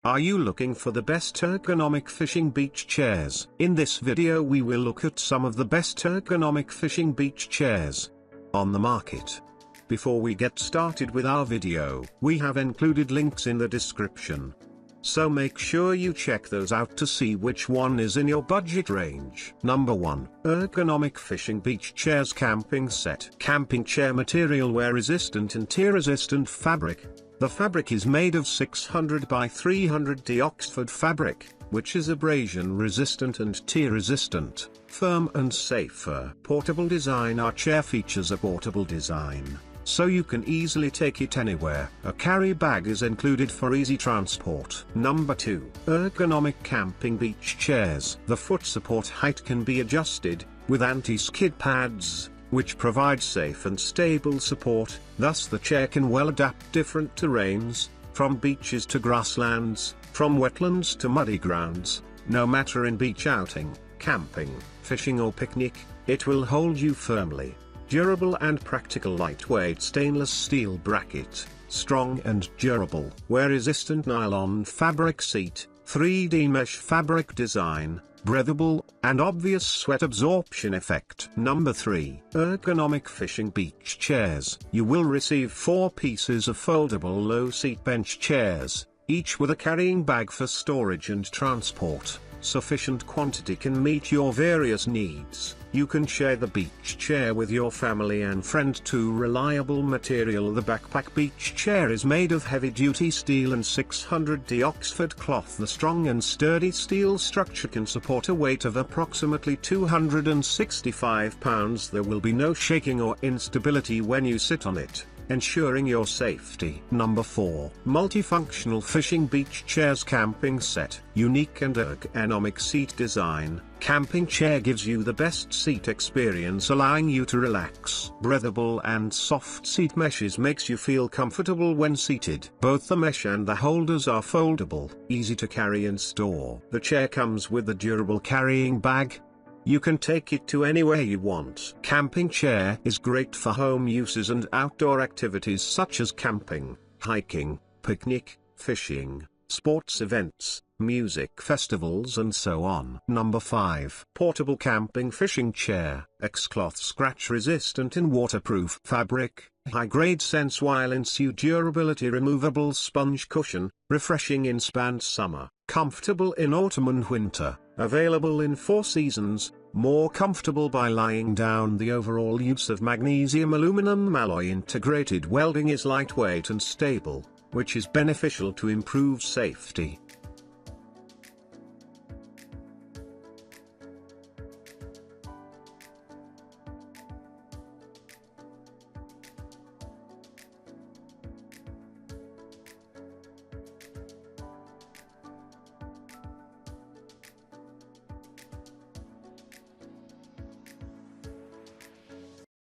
Are you looking for the best ergonomic fishing beach chairs? In this video we will look at some of the best ergonomic fishing beach chairs on the market. Before we get started with our video, we have included links in the description. So make sure you check those out to see which one is in your budget range. Number 1. Ergonomic Fishing Beach Chairs Camping Set. Camping chair material, wear resistant and tear resistant fabric. The fabric is made of 600 by 300 Oxford fabric, which is abrasion resistant and tear resistant, firm and safer. Portable design. Our chair features a portable design, so you can easily take it anywhere. A carry bag is included for easy transport. Number 2. Ergonomic Camping Beach Chairs. The foot support height can be adjusted, with anti-skid pads, which provide safe and stable support. Thus the chair can well adapt different terrains, from beaches to grasslands, from wetlands to muddy grounds. No matter in beach outing, camping, fishing or picnic, it will hold you firmly. Durable and practical. Lightweight stainless steel bracket, strong and durable. Wear resistant nylon fabric seat, 3D mesh fabric design, breathable, and obvious sweat absorption effect. Number 3. Ergonomic Fishing Beach Chairs. You will receive 4 pieces of foldable low-seat bench chairs, each with a carrying bag for storage and transport. Sufficient quantity can meet your various needs. You can share the beach chair with your family and friend. 2. Reliable material. The backpack beach chair is made of heavy-duty steel and 600 Oxford cloth. The strong and sturdy steel structure can support a weight of approximately 265 pounds. There will be no shaking or instability when you sit on it, ensuring your safety. Number 4. Multifunctional Fishing Beach Chairs Camping Set. Unique and ergonomic seat design. Camping chair gives you the best seat experience, allowing you to relax. Breathable and soft seat meshes makes you feel comfortable when seated. Both the mesh and the holders are foldable, easy to carry and store. The chair comes with a durable carrying bag. You can take it to anywhere you want. Camping chair is great for home uses and outdoor activities such as camping, hiking, picnic, fishing, sports events, music festivals and so on. Number 5. Portable Camping Fishing Chair. X-cloth scratch resistant in waterproof fabric, high-grade sense while ensue durability. Removable sponge cushion, refreshing in span summer, comfortable in autumn and winter. Available in 4 seasons, more comfortable by lying down. The overall use of magnesium aluminum alloy integrated welding is lightweight and stable, which is beneficial to improve safety.